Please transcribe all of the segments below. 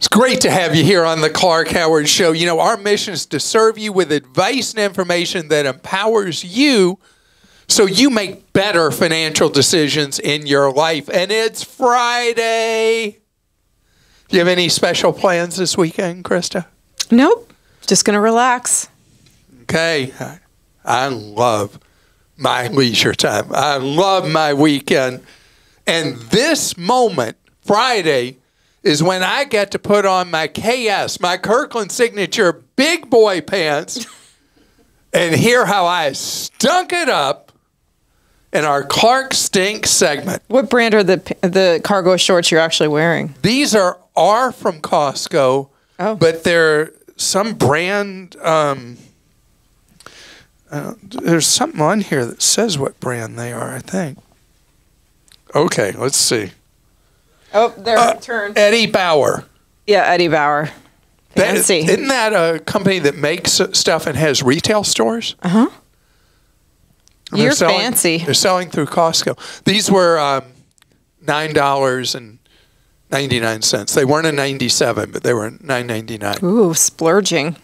It's great to have you here on the Clark Howard Show. You know, our mission is to serve you with advice and information that empowers you so you make better financial decisions in your life. And it's Friday. Do you have any special plans this weekend, Christa? Nope. Just going to relax. Okay. I love my leisure time. I love my weekend. And this moment, Friday, is when I get to put on my KS, my Kirkland Signature big boy pants, and hear how I stunk it up in our Clark Stink segment. What brand are the cargo shorts you're actually wearing? These are from Costco, but they're some brand. There's something on here that says what brand they are, I think. Okay, let's see. Oh, their turn. Eddie Bauer. Yeah, Eddie Bauer. Fancy. Isn't that a company that makes stuff and has retail stores? Uh-huh. You're fancy. They're selling through Costco. These were $9.99. They weren't a 97, but they were $9.99. Ooh, splurging.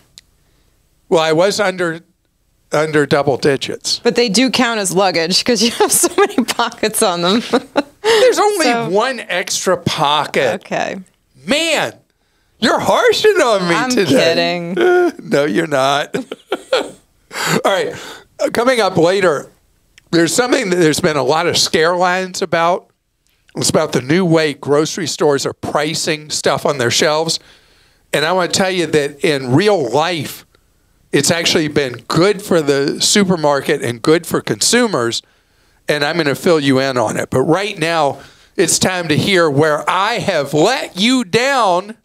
Well, I was under double digits. But they do count as luggage because you have so many pockets on them. There's only one extra pocket. Okay. Man, you're harshing on me today. I'm kidding. No, you're not. All right. Coming up later, there's something that there's been a lot of scare lines about. It's about the new way grocery stores are pricing stuff on their shelves. And I want to tell you that in real life, it's actually been good for the supermarket and good for consumers, and I'm going to fill you in on it. But right now, it's time to hear where I have let you down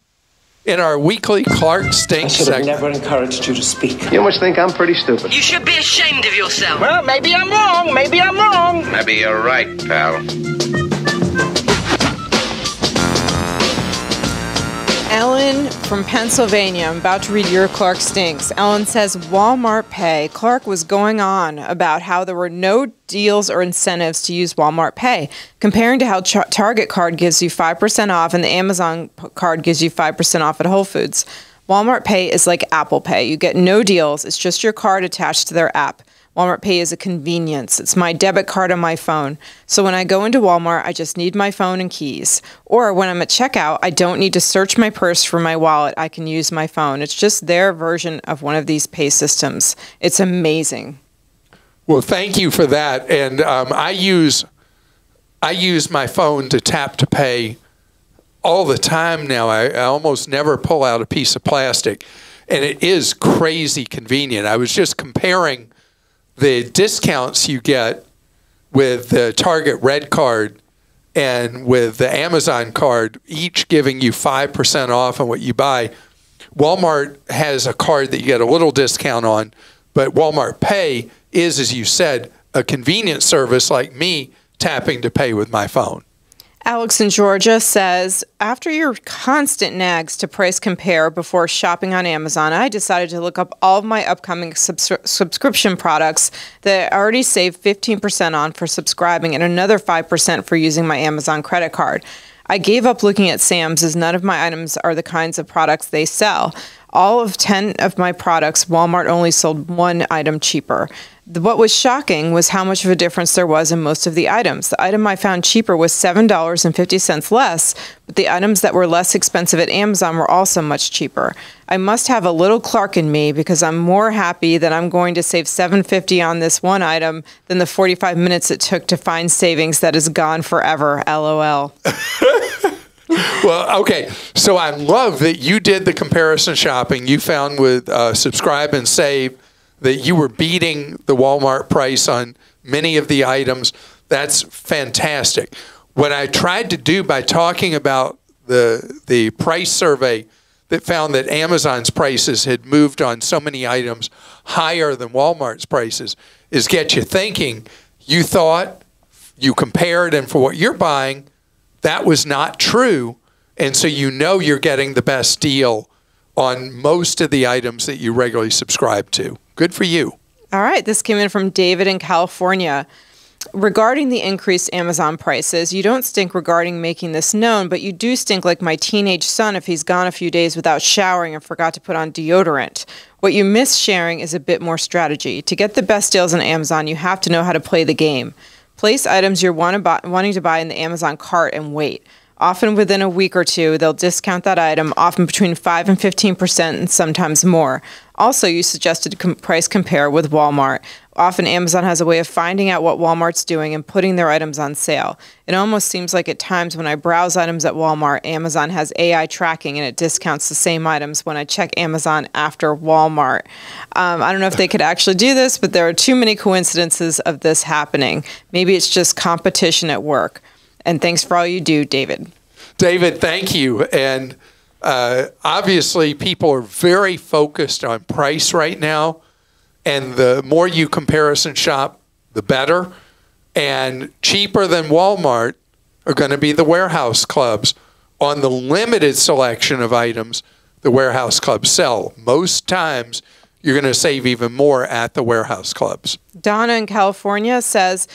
in our weekly Clark Stink segment. I should have never encouraged you to speak. You must think I'm pretty stupid. You should be ashamed of yourself. Well, maybe I'm wrong. Maybe I'm wrong. Maybe you're right, pal. Ellen from Pennsylvania. I'm about to read your Clark Stinks. Ellen says, Walmart Pay. Clark was going on about how there were no deals or incentives to use Walmart Pay, comparing to how Target card gives you 5% off and the Amazon card gives you 5% off at Whole Foods. Walmart Pay is like Apple Pay. You get no deals. It's just your card attached to their app. Walmart Pay is a convenience. It's my debit card on my phone. So when I go into Walmart, I just need my phone and keys. Or when I'm at checkout, I don't need to search my purse for my wallet. I can use my phone. It's just their version of one of these pay systems. It's amazing. Well, thank you for that. And I use my phone to tap to pay all the time now. I almost never pull out a piece of plastic. And it is crazy convenient. I was just comparing the discounts you get with the Target Red card and with the Amazon card, each giving you 5% off on what you buy. Walmart has a card that you get a little discount on, but Walmart Pay is, as you said, a convenient service like me tapping to pay with my phone. Alex in Georgia says, after your constant nags to price compare before shopping on Amazon, I decided to look up all of my upcoming subscription products that I already saved 15% on for subscribing and another 5% for using my Amazon credit card. I gave up looking at Sam's as none of my items are the kinds of products they sell. All of 10 of my products, Walmart only sold one item cheaper. What was shocking was how much of a difference there was in most of the items. The item I found cheaper was $7.50 less, but the items that were less expensive at Amazon were also much cheaper. I must have a little Clark in me because I'm more happy that I'm going to save $7.50 on this one item than the 45 minutes it took to find savings that is gone forever. LOL. Well, okay. So I love that you did the comparison shopping. You found with Subscribe and Save that you were beating the Walmart price on many of the items. That's fantastic. What I tried to do by talking about the price survey that found that Amazon's prices had moved on so many items higher than Walmart's prices is get you thinking. You thought, you compared, and for what you're buying, that was not true. And so you know you're getting the best deal on most of the items that you regularly subscribe to. Good for you. All right. This came in from David in California. Regarding the increased Amazon prices, you don't stink regarding making this known, but you do stink like my teenage son if he's gone a few days without showering and forgot to put on deodorant. What you miss sharing is a bit more strategy. To get the best deals on Amazon, you have to know how to play the game. Place items you're wanting to buy in the Amazon cart and wait. Often within a week or two, they'll discount that item, often between 5 and 15% and sometimes more. Also, you suggested price compare with Walmart. Often Amazon has a way of finding out what Walmart's doing and putting their items on sale. It almost seems like at times when I browse items at Walmart, Amazon has AI tracking and it discounts the same items when I check Amazon after Walmart. I don't know if they could actually do this, but there are too many coincidences of this happening. Maybe it's just competition at work. And thanks for all you do, David. David, thank you. And obviously, people are very focused on price right now. And the more you comparison shop, the better. And cheaper than Walmart are going to be the warehouse clubs on the limited selection of items the warehouse clubs sell. Most times, you're going to save even more at the warehouse clubs. Donna in California says,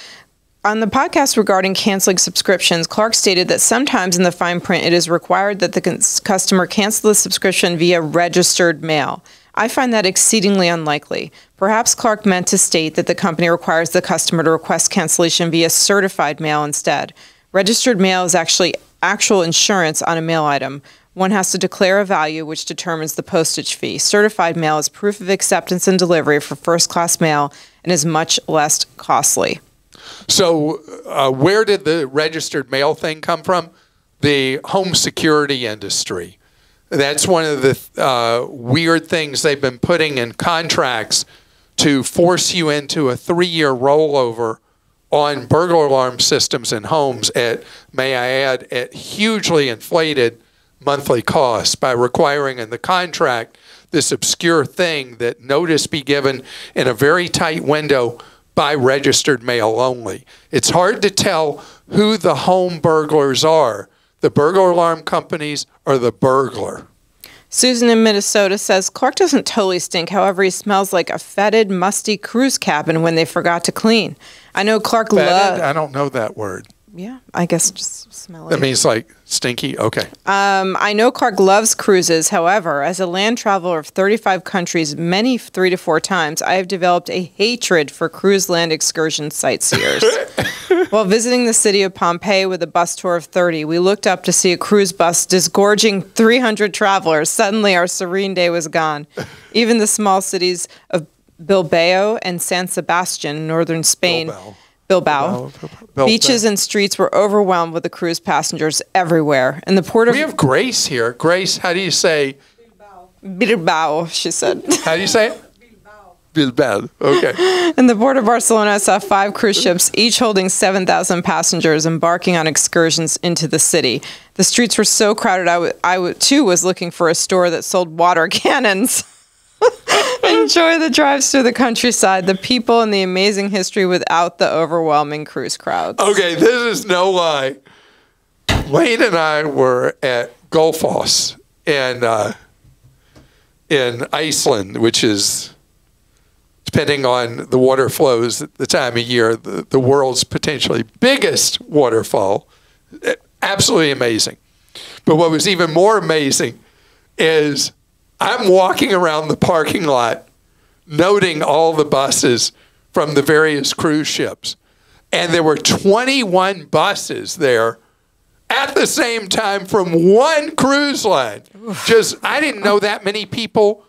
on the podcast regarding canceling subscriptions, Clark stated that sometimes in the fine print it is required that the customer cancel the subscription via registered mail. I find that exceedingly unlikely. Perhaps Clark meant to state that the company requires the customer to request cancellation via certified mail instead. Registered mail is actually actual insurance on a mail item. One has to declare a value which determines the postage fee. Certified mail is proof of acceptance and delivery for first-class mail and is much less costly. So where did the registered mail thing come from? The home security industry. That's one of the weird things they've been putting in contracts to force you into a 3-year rollover on burglar alarm systems in homes at, may I add, at hugely inflated monthly costs by requiring in the contract this obscure thing that notice be given in a very tight window by registered mail only. It's hard to tell who the home burglars are, the burglar alarm companies or the burglar. Susan in Minnesota says, Clark doesn't totally stink. However, he smells like a fetid, musty cruise cabin when they forgot to clean. I know Clark loves... I don't know that word. Yeah, I guess just smell it. That means like stinky? Okay. I know Clark loves cruises. However, as a land traveler of 35 countries, many 3 to 4 times, I have developed a hatred for cruise land excursion sightseers. While visiting the city of Pompeii with a bus tour of 30, we looked up to see a cruise bus disgorging 300 travelers. Suddenly, our serene day was gone. Even the small cities of Bilbao and San Sebastian in northern Spain... Bilbao. Beaches and streets were overwhelmed with the cruise passengers everywhere. In the port of... We have Grace here. Grace, how do you say? Bilbao, she said. How do you say it? Bilbao. Okay. In the port of Barcelona, I saw 5 cruise ships, each holding 7,000 passengers, embarking on excursions into the city. The streets were so crowded, I too was looking for a store that sold water cannons. Enjoy the drives through the countryside, the people, and the amazing history without the overwhelming cruise crowds. Okay, this is no lie. Wayne and I were at Gullfoss in Iceland, which is, depending on the water flows at the time of year, the world's potentially biggest waterfall. Absolutely amazing. But what was even more amazing is I'm walking around the parking lot noting all the buses from the various cruise ships. And there were 21 buses there at the same time from one cruise line. Just, I didn't know that many people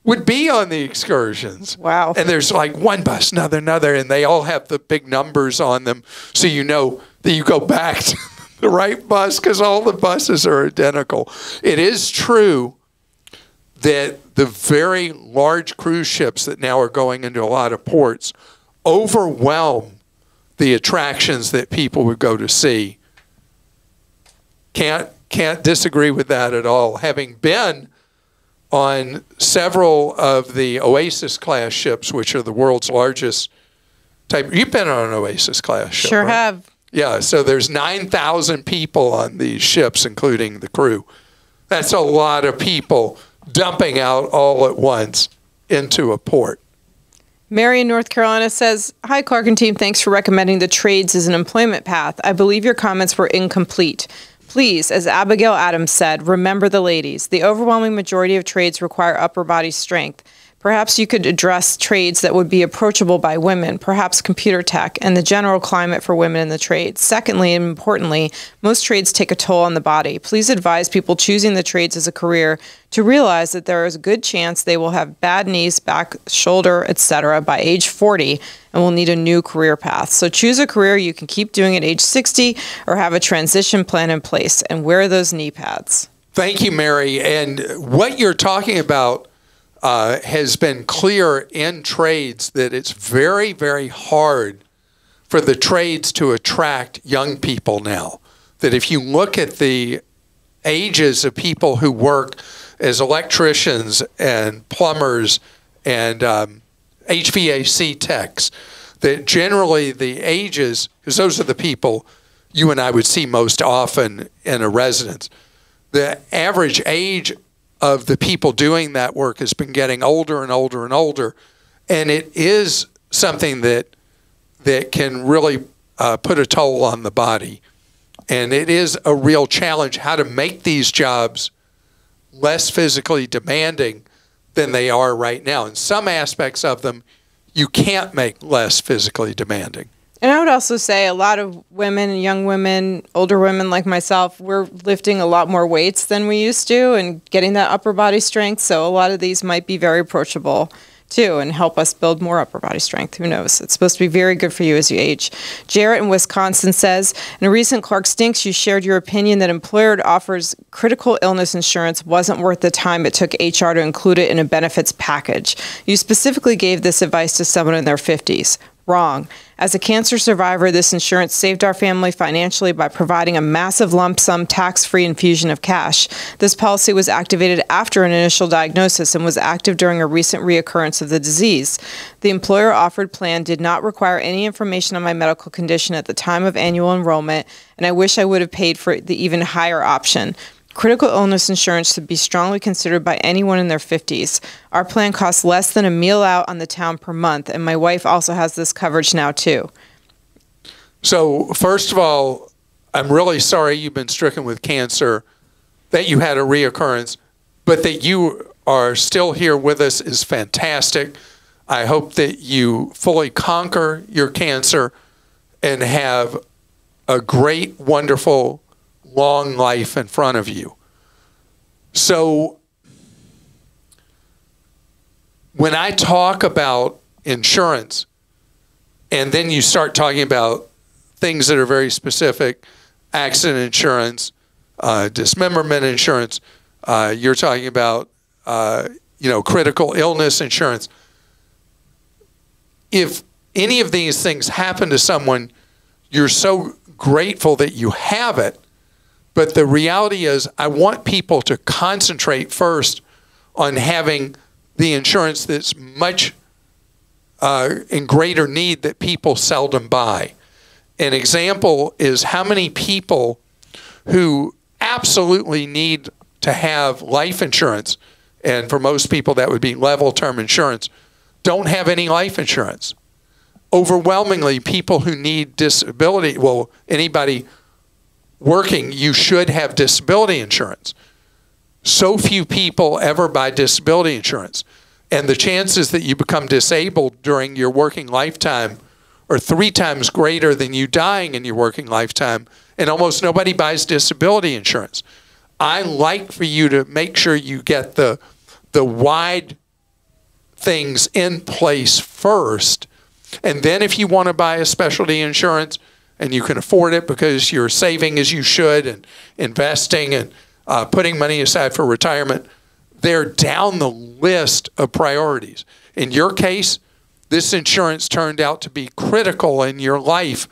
would be on the excursions. Wow. And there's like one bus, another, and they all have the big numbers on them. So you know that you go back to the right bus because all the buses are identical. It is true that the very large cruise ships that now are going into a lot of ports overwhelm the attractions that people would go to see. Can't disagree with that at all. Having been on several of the Oasis class ships, which are the world's largest type. You've been on an Oasis class ship, Sure right? have. Yeah, so there's 9,000 people on these ships, including the crew. That's a lot of people dumping out all at once into a port. Mary in North Carolina says, "Hi, Clark and team. Thanks for recommending the trades as an employment path. I believe your comments were incomplete. Please, as Abigail Adams said, remember the ladies. The overwhelming majority of trades require upper body strength. Perhaps you could address trades that would be approachable by women, perhaps computer tech, and the general climate for women in the trades. Secondly, and importantly, most trades take a toll on the body. Please advise people choosing the trades as a career to realize that there is a good chance they will have bad knees, back, shoulder, etc. by age 40 and will need a new career path. So choose a career you can keep doing at age 60 or have a transition plan in place and wear those knee pads." Thank you, Mary. And what you're talking about has been clear in trades, that it's very, very hard for the trades to attract young people now. That if you look at the ages of people who work as electricians and plumbers and HVAC techs, that generally the ages, because those are the people you and I would see most often in a residence, the average age of the people doing that work has been getting older and older and older, and it is something that can really put a toll on the body. And it is a real challenge how to make these jobs less physically demanding than they are right now. In some aspects of them, you can't make less physically demanding. And I would also say a lot of women, young women, older women like myself, we're lifting a lot more weights than we used to and getting that upper body strength. So a lot of these might be very approachable too and help us build more upper body strength. Who knows? It's supposed to be very good for you as you age. Jarret in Wisconsin says, "In a recent Clark Stinks, you shared your opinion that employer offers critical illness insurance wasn't worth the time it took HR to include it in a benefits package. You specifically gave this advice to someone in their 50s. Wrong. As a cancer survivor, this insurance saved our family financially by providing a massive lump sum tax-free infusion of cash. This policy was activated after an initial diagnosis and was active during a recent reoccurrence of the disease. The employer-offered plan did not require any information on my medical condition at the time of annual enrollment, and I wish I would have paid for the even higher option. Critical illness insurance should be strongly considered by anyone in their 50s. Our plan costs less than a meal out on the town per month, and my wife also has this coverage now too." So first of all, I'm really sorry you've been stricken with cancer, that you had a reoccurrence, but that you are still here with us is fantastic. I hope that you fully conquer your cancer and have a great, wonderful, long life in front of you. So when I talk about insurance, and then you start talking about things that are very specific, accident insurance, dismemberment insurance, you're talking about critical illness insurance. If any of these things happen to someone, you're so grateful that you have it. But the reality is, I want people to concentrate first on having the insurance that's much in greater need that people seldom buy. An example is how many people who absolutely need to have life insurance, and for most people that would be level term insurance, don't have any life insurance. Overwhelmingly, people who need disability, well, anybody working, you should have disability insurance. So few people ever buy disability insurance. And the chances that you become disabled during your working lifetime are 3 times greater than you dying in your working lifetime. And almost nobody buys disability insurance. I like for you to make sure you get the wide things in place first. And then if you want to buy a specialty insurance, and you can afford it because you're saving as you should and investing and putting money aside for retirement, they're down the list of priorities. In your case, this insurance turned out to be critical in your life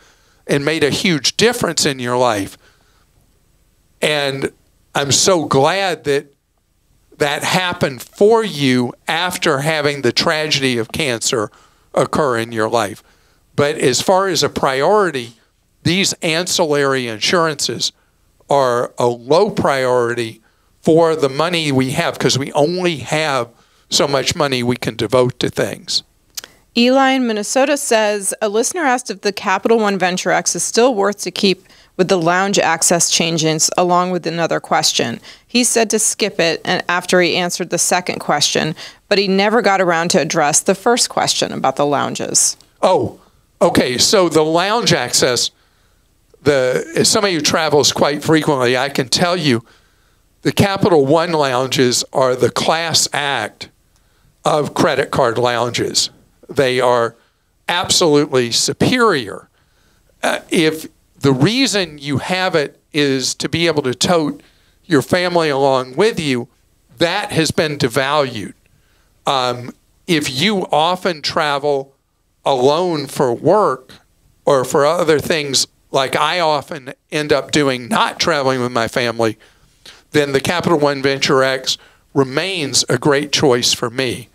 and made a huge difference in your life. And I'm so glad that that happened for you after having the tragedy of cancer occur in your life. But as far as a priority, these ancillary insurances are a low priority for the money we have, because we only have so much money we can devote to things. Eli in Minnesota says, a listener asked if the Capital One Venture X is still worth to keep with the lounge access changes, along with another question. He said to skip it and after he answered the second question, but he never got around to address the first question about the lounges. Oh, okay. So the lounge access, as somebody who travels quite frequently, I can tell you the Capital One lounges are the class act of credit card lounges. They are absolutely superior. If the reason you have it is to be able to tote your family along with you, that has been devalued. If you often travel alone for work or for other things, like I often end up doing, not traveling with my family, then the Capital One Venture X remains a great choice for me.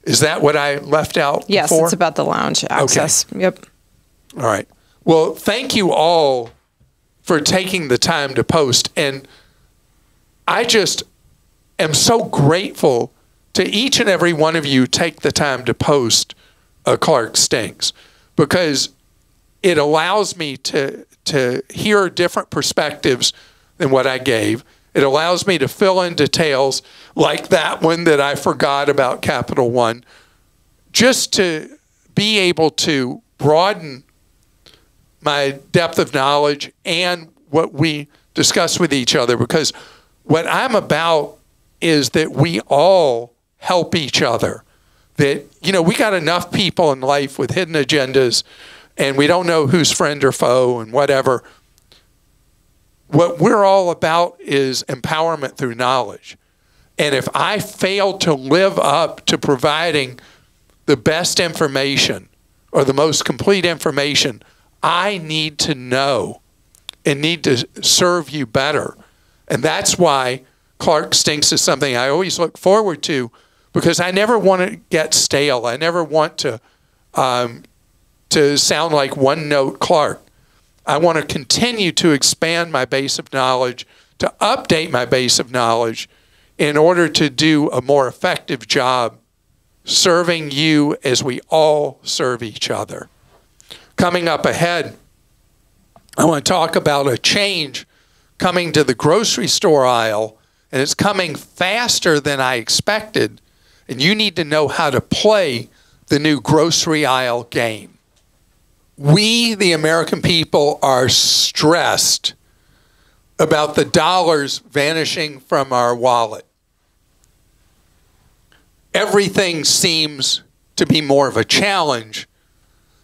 Is that what I left out Yes, before? it's about the lounge access. Okay. Yep. All right. Well, thank you all for taking the time to post. And I just am so grateful to each and every one of you take the time to post Clark Stinks, because it allows me to hear different perspectives than what I gave. It allows me to fill in details like that one that I forgot about Capital One, just to be able to broaden my depth of knowledge and what we discuss with each other, because what I'm about is that we all help each other. That, we got enough people in life with hidden agendas and we don't know who's friend or foe and whatever. What we're all about is empowerment through knowledge. And if I fail to live up to providing the best information or the most complete information, I need to know and need to serve you better. And that's why Clark Stinks is something I always look forward to, because I never want to get stale. I never want to sound like one-note Clark. I want to continue to expand my base of knowledge, to update my base of knowledge in order to do a more effective job serving you as we all serve each other. Coming up ahead, I want to talk about a change coming to the grocery store aisle, and it's coming faster than I expected, and you need to know how to play the new grocery aisle game. We, the American people, are stressed about the dollars vanishing from our wallet. Everything seems to be more of a challenge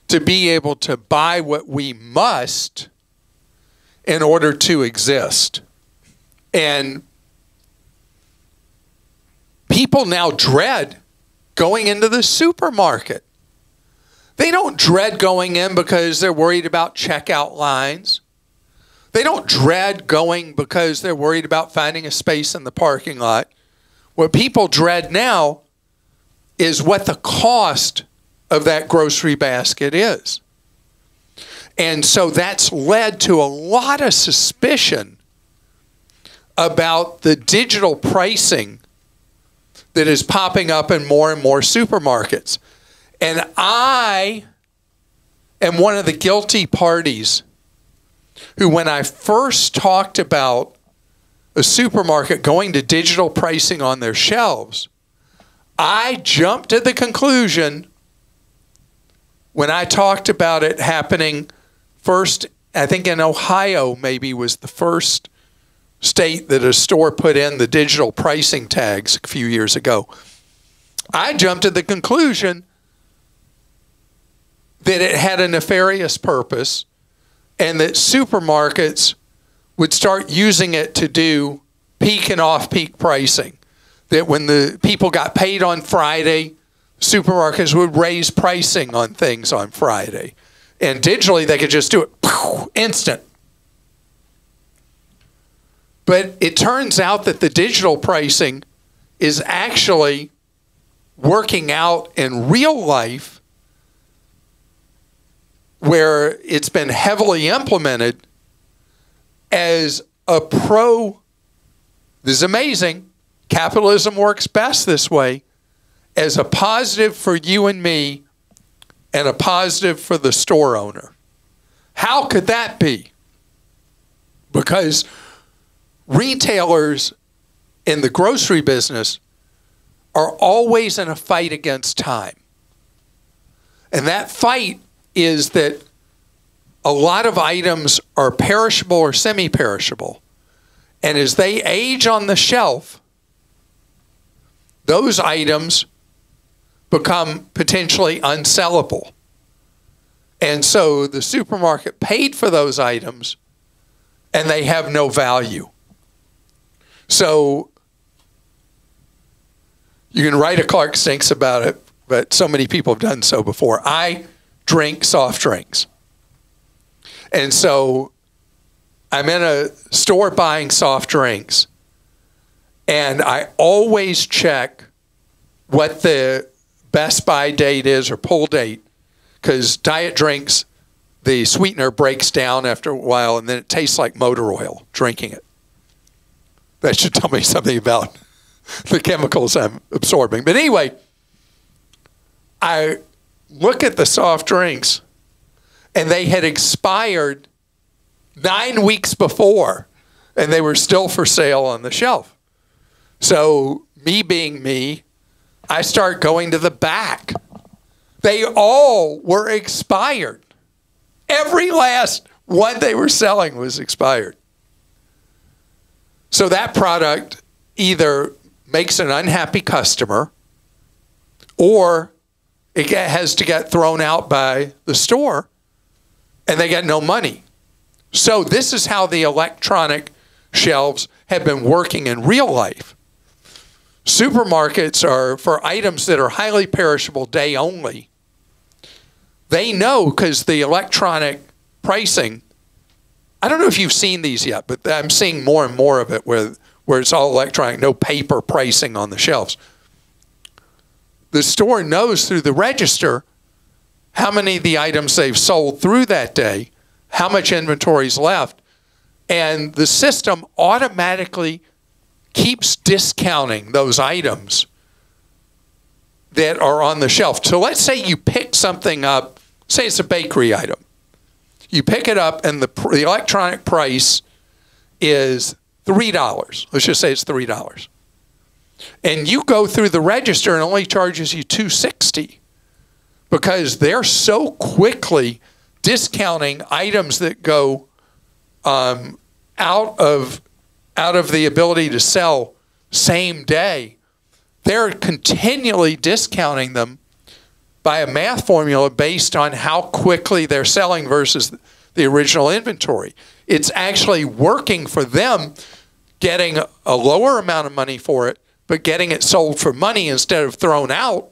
to be able to buy what we must in order to exist. And people now dread going into the supermarket. They don't dread going in because they're worried about checkout lines. They don't dread going because they're worried about finding a space in the parking lot. What people dread now is what the cost of that grocery basket is. And so that's led to a lot of suspicion about the digital pricing that is popping up in more and more supermarkets. And I am one of the guilty parties who, when I first talked about a supermarket going to digital pricing on their shelves, I jumped to the conclusion when I talked about it happening first, I think in Ohio maybe was the first state that a store put in the digital pricing tags a few years ago. I jumped to the conclusion that it had a nefarious purpose and that supermarkets would start using it to do peak and off-peak pricing. That when the people got paid on Friday, supermarkets would raise pricing on things on Friday. And digitally, they could just do it instant. But it turns out that the digital pricing is actually working out in real life, where it's been heavily implemented as a this is amazing, capitalism works best this way, as a positive for you and me and a positive for the store owner. How could that be? Because retailers in the grocery business are always in a fight against time. And that fight is that a lot of items are perishable or semi-perishable. And as they age on the shelf, those items become potentially unsellable. And so the supermarket paid for those items and they have no value. So you can write a Clark Stinks about it, but so many people have done so before. I drink soft drinks. And so I'm in a store buying soft drinks, and I always check what the best buy date is or pull date, because diet drinks, the sweetener breaks down after a while, and then it tastes like motor oil drinking it. That should tell me something about the chemicals I'm absorbing. But anyway, I look at the soft drinks, and they had expired 9 weeks before, and they were still for sale on the shelf. So me being me, I start going to the back. They all were expired. Every last one they were selling was expired. So that product either makes an unhappy customer, or it has to get thrown out by the store and they get no money. So this is how the electronic shelves have been working in real life. Supermarkets are, for items that are highly perishable day only, they know, because the electronic pricing, I don't know if you've seen these yet, but I'm seeing more and more of it where it's all electronic, no paper pricing on the shelves. The store knows through the register how many of the items they've sold through that day, how much inventory is left, and the system automatically keeps discounting those items that are on the shelf. So let's say you pick something up, say it's a bakery item. You pick it up and the electronic price is $3. Let's just say it's $3. And you go through the register and it only charges you $2.60 because they're so quickly discounting items that go out of the ability to sell same day. They're continually discounting them by a math formula based on how quickly they're selling versus the original inventory. It's actually working for them, getting a lower amount of money for it, but getting it sold for money instead of thrown out.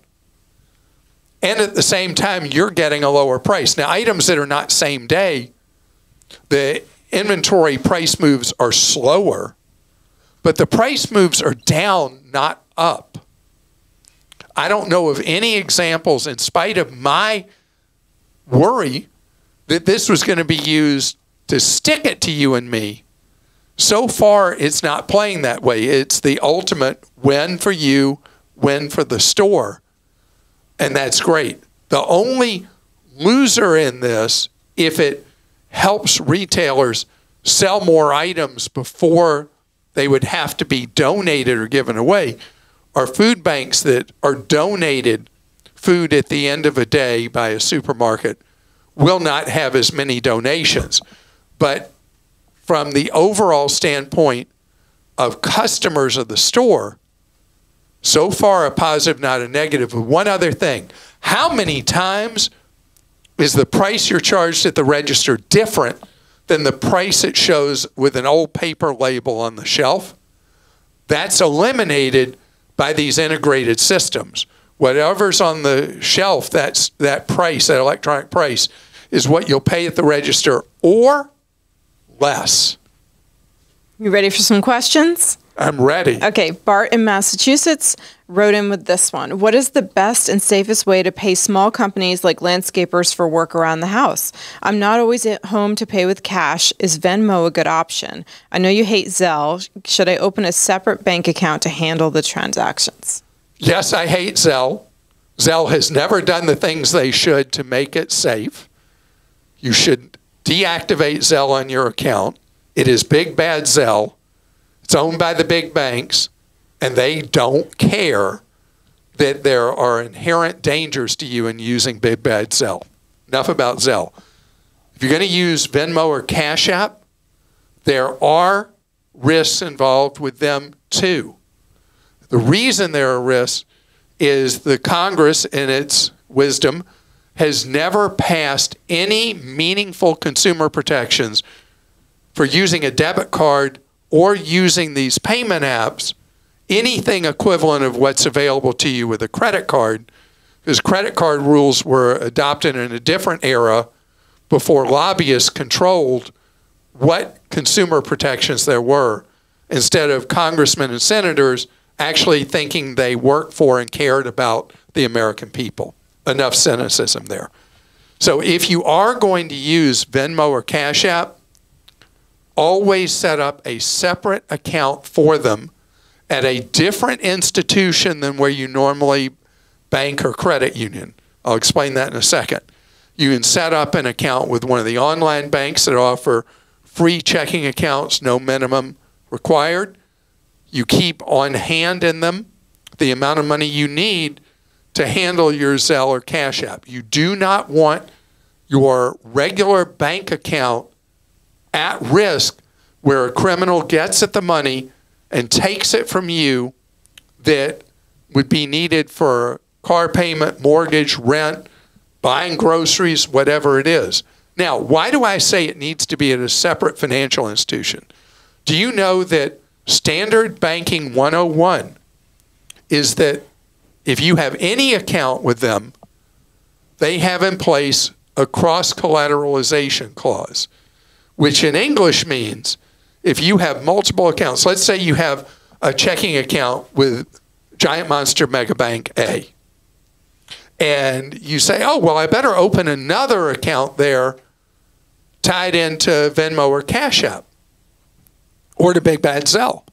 And at the same time, you're getting a lower price. Now, items that are not same day, the inventory price moves are slower, but the price moves are down, not up. I don't know of any examples, in spite of my worry that this was going to be used to stick it to you and me. So far, it's not playing that way. It's the ultimate win for you, win for the store. And that's great. The only loser in this, if it helps retailers sell more items before they would have to be donated or given away, are food banks that are donated food at the end of a day by a supermarket will not have as many donations. But from the overall standpoint of customers of the store, so far a positive, not a negative. One other thing, how many times is the price you're charged at the register different than the price it shows with an old paper label on the shelf? That's eliminated by these integrated systems. Whatever's on the shelf, that price, that electronic price, is what you'll pay at the register or less. You ready for some questions? I'm ready. Okay, Bart in Massachusetts wrote in with this one. What is the best and safest way to pay small companies like landscapers for work around the house? I'm not always at home to pay with cash. Is Venmo a good option? I know you hate Zelle. Should I open a separate bank account to handle the transactions? Yes, I hate Zelle. Zelle has never done the things they should to make it safe. You should deactivate Zelle on your account. It is big bad Zelle. It's owned by the big banks, and they don't care that there are inherent dangers to you in using big bad Zelle. Enough about Zelle. If you're going to use Venmo or Cash App, there are risks involved with them too. The reason there are risks is the Congress, in its wisdom, has never passed any meaningful consumer protections for using a debit card or using these payment apps, anything equivalent of what's available to you with a credit card, because credit card rules were adopted in a different era before lobbyists controlled what consumer protections there were, instead of congressmen and senators actually thinking they worked for and cared about the American people. Enough cynicism there. So if you are going to use Venmo or Cash App, always set up a separate account for them at a different institution than where you normally bank or credit union. I'll explain that in a second. You can set up an account with one of the online banks that offer free checking accounts, no minimum required. You keep on hand in them the amount of money you need to handle your Zelle or Cash App. You do not want your regular bank account at risk where a criminal gets at the money and takes it from you that would be needed for car payment, mortgage, rent, buying groceries, whatever it is. Now, why do I say it needs to be at a separate financial institution? Do you know that Standard Banking 101 is that if you have any account with them, they have in place a cross-collateralization clause, which in English means if you have multiple accounts, let's say you have a checking account with Giant Monster Mega Bank A, and you say, oh, well, I better open another account there tied into Venmo or Cash App or to Big Bad Zelle.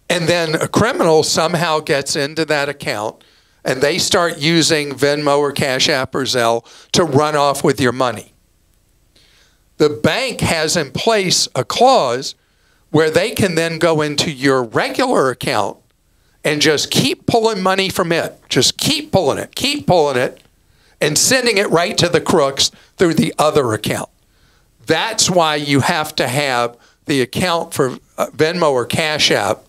And then a criminal somehow gets into that account and they start using Venmo or Cash App or Zelle to run off with your money. The bank has in place a clause where they can then go into your regular account and just keep pulling money from it. Just keep pulling it, and sending it right to the crooks through the other account. That's why you have to have the account for Venmo or Cash App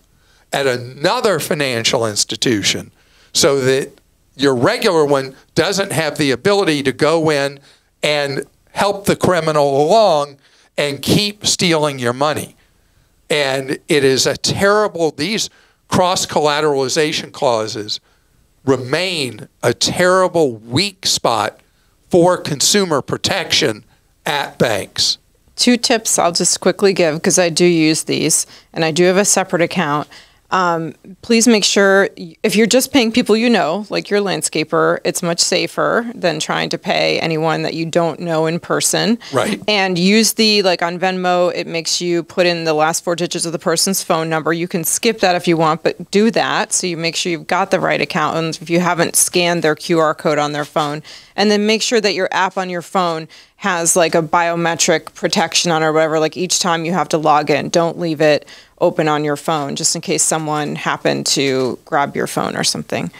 at another financial institution so that your regular one doesn't have the ability to go in and help the criminal along and keep stealing your money. And it is a terrible, these cross-collateralization clauses remain a terrible weak spot for consumer protection at banks. 2 tips I'll just quickly give because I do use these and I do have a separate account. Please make sure if you're just paying people you know, like your landscaper, it's much safer than trying to pay anyone that you don't know in person. Right. And use like on Venmo, it makes you put in the last 4 digits of the person's phone number. You can skip that if you want, but do that so you make sure you've got the right account and if you haven't scanned their QR code on their phone. And then make sure that your app on your phone has like a biometric protection on or whatever. Like each time you have to log in, don't leave it open on your phone just in case someone happened to grab your phone or something.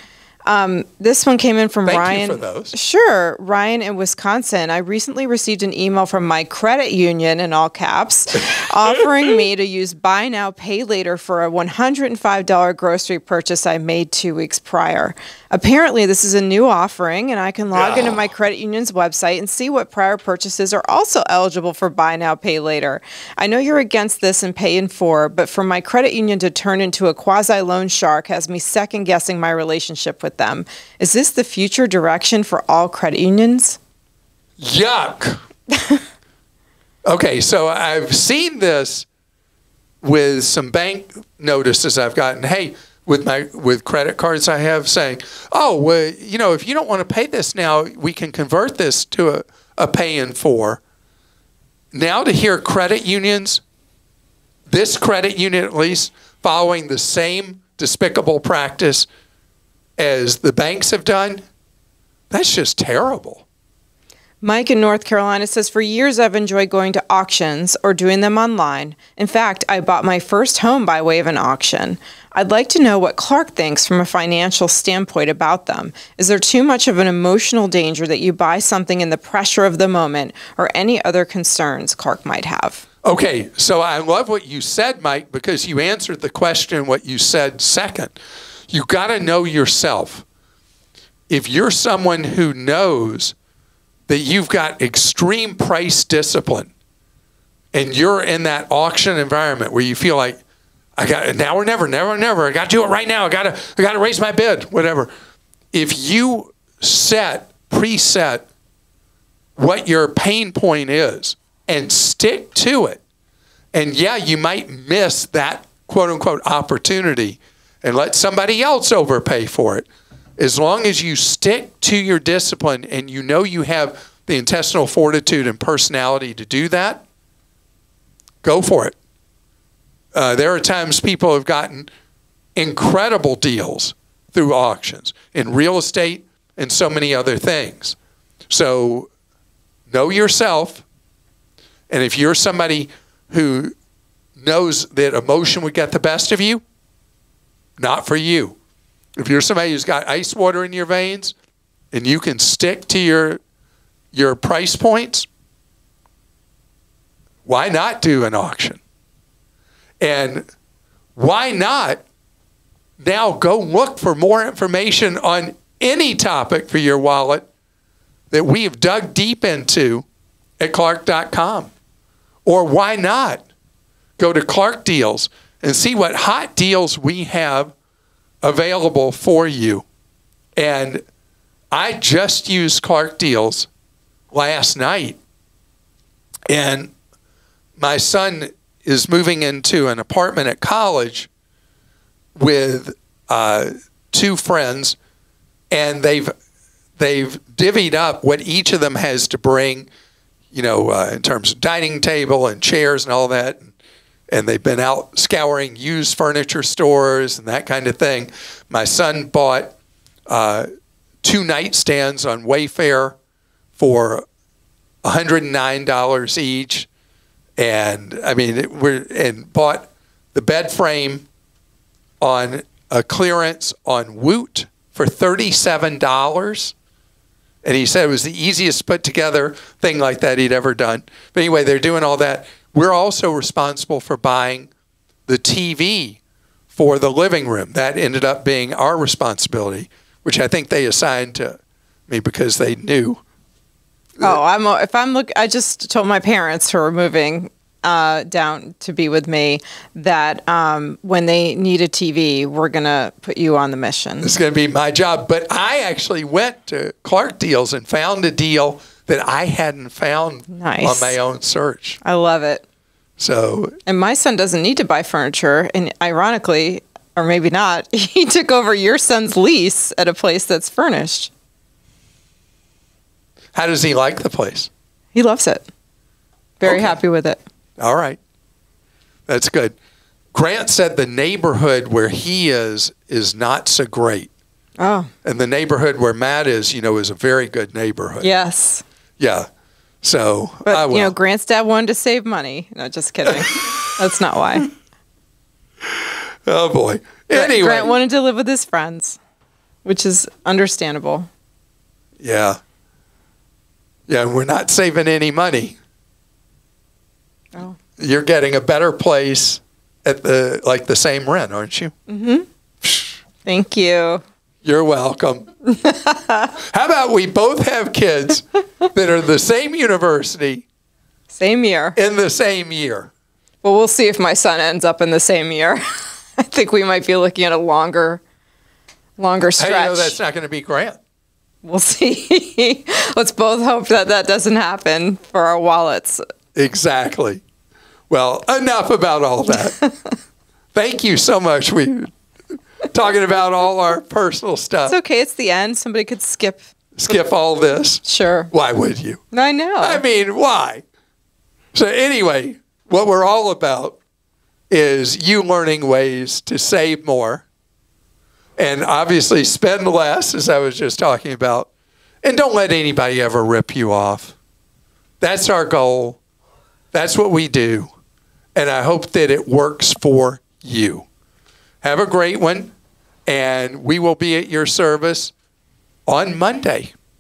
This one came in from Ryan. Thank you for those. Sure. Ryan in Wisconsin. I recently received an email from my credit union, in all caps, offering me to use Buy Now, Pay Later for a $105 grocery purchase I made 2 weeks prior. Apparently, this is a new offering, and I can log into my credit union's website and see what prior purchases are also eligible for Buy Now, Pay Later. I know you're against this and pay in full, but for my credit union to turn into a quasi-loan shark has me second-guessing my relationship with them. Is this the future direction for all credit unions? Yuck. Okay, so I've seen this with some bank notices I've gotten. Hey, with credit cards I have saying, oh, well, you know, if you don't want to pay this now, we can convert this to a pay in for. Now to hear credit unions, this credit union at least, following the same despicable practice as the banks have done, that's just terrible. Mike in North Carolina says, for years I've enjoyed going to auctions or doing them online. In fact, I bought my first home by way of an auction. I'd like to know what Clark thinks from a financial standpoint about them. Is there too much of an emotional danger that you buy something in the pressure of the moment, or any other concerns Clark might have? Okay, so I love what you said, Mike, because you answered the question what you said second. You got to know yourself. If you're someone who knows that you've got extreme price discipline and you're in that auction environment where you feel like, I got now or never, never or never, I got to do it right now, I got to raise my bid, whatever. If you preset what your pain point is and stick to it, and yeah, you might miss that quote unquote opportunity and let somebody else overpay for it. As long as you stick to your discipline and you know you have the intestinal fortitude and personality to do that, go for it. There are times people have gotten incredible deals through auctions in real estate and so many other things. So know yourself. And if you're somebody who knows that emotion would get the best of you, not for you. If you're somebody who's got ice water in your veins and you can stick to your price points, why not do an auction? And why not now go look for more information on any topic for your wallet that we have dug deep into at Clark.com? Or why not go to Clark Deals and see what hot deals we have available for you. And I just used Clark Deals last night, and my son is moving into an apartment at college with two friends, and they've divvied up what each of them has to bring, you know, in terms of dining table and chairs and all that. And they've been out scouring used furniture stores and that kind of thing. My son bought 2 nightstands on Wayfair for $109 each. And I mean, and bought the bed frame on a clearance on Woot for $37. And he said it was the easiest put together thing like that he'd ever done. But anyway, they're doing all that. We're also responsible for buying the TV for the living room. That ended up being our responsibility, which I think they assigned to me because they knew. Oh, I just told my parents who are moving down to be with me that when they need a TV, we're going to put you on the mission. It's going to be my job. But I actually went to Clark Deals and found a deal that I hadn't found on my own search. I love it. So, and my son doesn't need to buy furniture. And ironically, or maybe not, he took over your son's lease at a place that's furnished. How does he like the place? He loves it. Very happy with it. All right. That's good. Grant said the neighborhood where he is not so great. Oh. And the neighborhood where Matt is, you know, is a very good neighborhood. Yes. Yeah. So, but, you know, Grant's dad wanted to save money. No, just kidding. That's not why. Oh, boy. Anyway. Grant wanted to live with his friends, which is understandable. Yeah. Yeah, we're not saving any money. Oh. You're getting a better place at the same rent, aren't you? Mm-hmm. Thank you. You're welcome. How about we both have kids that are the same university. Same year. In the same year. Well, we'll see if my son ends up in the same year. I think we might be looking at a longer stretch. I know that's not going to be Grant. We'll see. Let's both hope that doesn't happen for our wallets. Exactly. Well, enough about all that. Thank you so much. We're talking about all our personal stuff. It's okay. It's the end. Somebody could skip all this. Sure. Why would you? I know. I mean, why? So anyway, what we're all about is you learning ways to save more And obviously spend less, as I was just talking about. And don't let anybody ever rip you off. That's our goal. That's what we do. And I hope that it works for you. Have a great one. And we will be at your service on Monday.